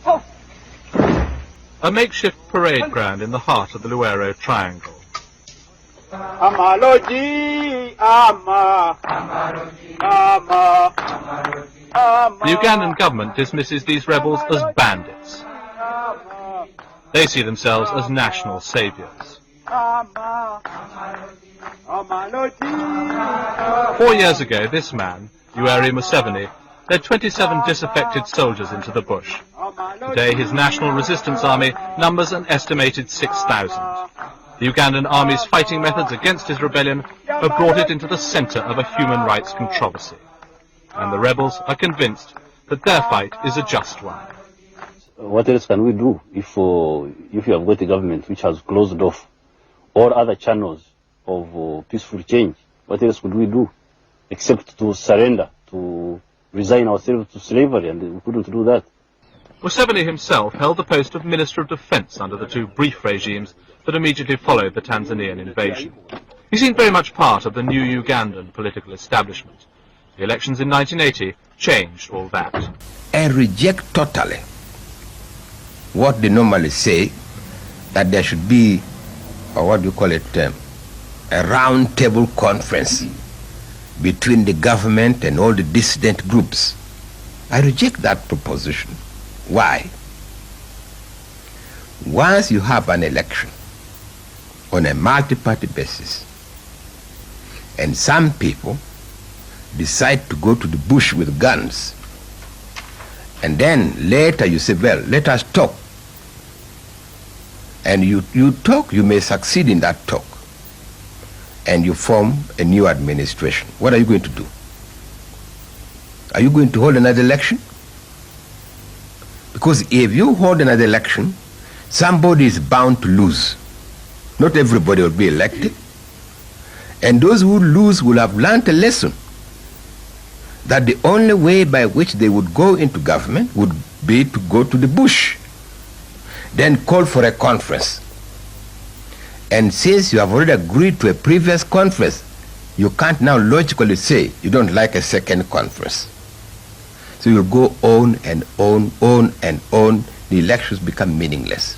A makeshift parade ground in the heart of the Luero Triangle. The Ugandan government dismisses these rebels as bandits. They see themselves as national saviours. 4 years ago, this man, Yoweri Museveni, led 27 disaffected soldiers into the bush. Today, his national resistance army numbers an estimated 6,000. The Ugandan army's fighting methods against his rebellion have brought it into the centre of a human rights controversy. And the rebels are convinced that their fight is a just one. What else can we do if you have got a government which has closed off all other channels of peaceful change? What else could we do except to surrender, to resign ourselves to slavery, and we couldn't do that. Museveni himself held the post of Minister of Defence under the two brief regimes that immediately followed the Tanzanian invasion. He seemed very much part of the new Ugandan political establishment. The elections in 1980 changed all that. I reject totally what they normally say, that there should be, or what do you call it, a round table conference between the government and all the dissident groups. I reject that proposition. Why? Once you have an election on a multi-party basis, and some people decide to go to the bush with guns, and then later you say, well, let us talk. And you talk, you may succeed in that talk, and you form a new administration. What are you going to do? Are you going to hold another election? Because if you hold another election, somebody is bound to lose. Not everybody will be elected. And those who lose will have learned a lesson that the only way by which they would go into government would be to go to the bush, then call for a conference. And since you have already agreed to a previous conference, you can't now logically say you don't like a second conference. So you'll go on and on and on. The elections become meaningless.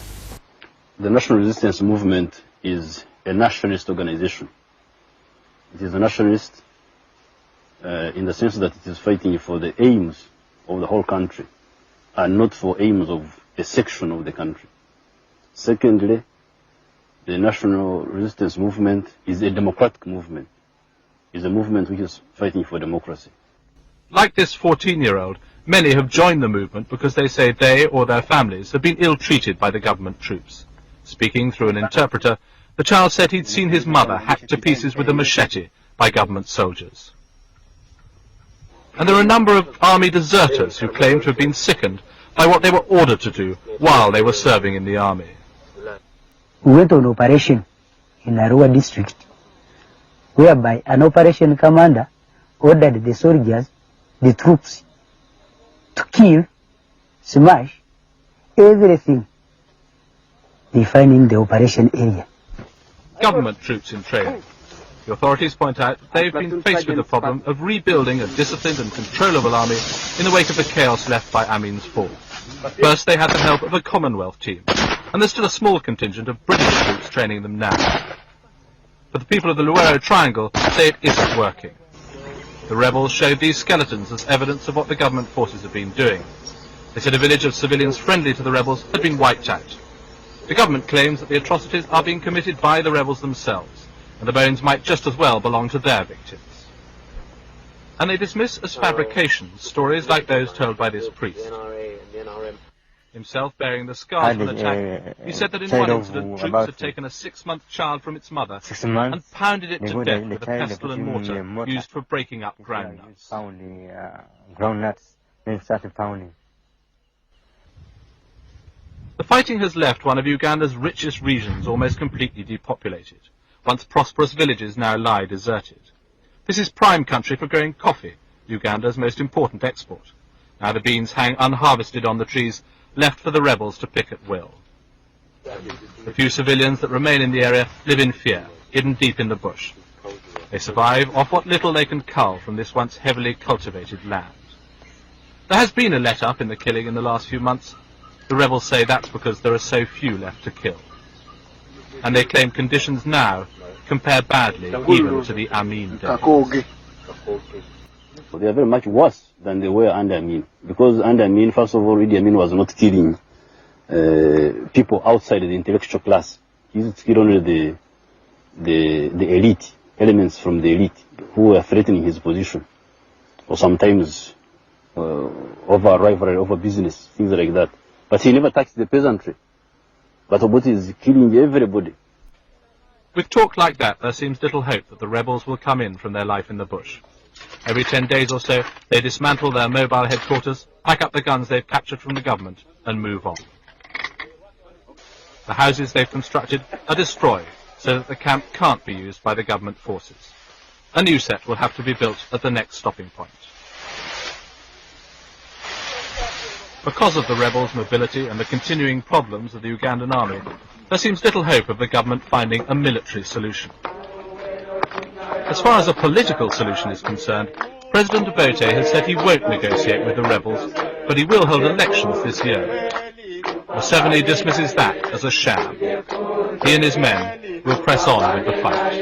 The National Resistance Movement is a nationalist organization. It is a nationalist in the sense that it is fighting for the aims of the whole country and not for aims of a section of the country. Secondly, the National Resistance Movement is a democratic movement. It's a movement which is fighting for democracy. Like this 14-year-old, many have joined the movement because they say they or their families have been ill-treated by the government troops. Speaking through an interpreter, the child said he'd seen his mother hacked to pieces with a machete by government soldiers. And there are a number of army deserters who claim to have been sickened by what they were ordered to do while they were serving in the army. We went on operation in Arua district, whereby an operation commander ordered the soldiers, the troops, to kill, smash everything they find in the operation area. Government troops in training. The authorities point out that they've been faced with the problem of rebuilding a disciplined and controllable army in the wake of the chaos left by Amin's fall. First they had the help of a Commonwealth team, and there's still a small contingent of British troops training them now. But the people of the Luero Triangle say it isn't working. The rebels showed these skeletons as evidence of what the government forces have been doing. They said a village of civilians friendly to the rebels had been wiped out. The government claims that the atrocities are being committed by the rebels themselves, and the bones might just as well belong to their victims. And they dismiss as fabrications stories like those told by this priest. Himself bearing the scars from the attack, he said that in one incident troops had taken a 6-month child from its mother and pounded it to death with a pestle and mortar used for breaking up groundnuts. Then started pounding. The fighting has left one of Uganda's richest regions almost completely depopulated. Once prosperous villages now lie deserted. This is prime country for growing coffee, Uganda's most important export. Now the beans hang unharvested on the trees, left for the rebels to pick at will. The few civilians that remain in the area live in fear, hidden deep in the bush. They survive off what little they can cull from this once heavily cultivated land. There has been a let-up in the killing in the last few months. The rebels say that's because there are so few left to kill. And they claim conditions now compare badly even to the Amin days. They are very much worse than they were under Amin. Because under Amin, first of all, Idi Amin was not killing people outside the intellectual class. He used to kill only the elite, elements from the elite who were threatening his position. Or sometimes over rivalry, over business, things like that. But he never touched the peasantry. But Obote is killing everybody. With talk like that, there seems little hope that the rebels will come in from their life in the bush. Every 10 days or so, they dismantle their mobile headquarters, pack up the guns they've captured from the government, and move on. The houses they've constructed are destroyed, so that the camp can't be used by the government forces. A new set will have to be built at the next stopping point. Because of the rebels' mobility and the continuing problems of the Ugandan army, there seems little hope of the government finding a military solution. As far as a political solution is concerned, President Obote has said he won't negotiate with the rebels, but he will hold elections this year. Museveni dismisses that as a sham. He and his men will press on with the fight.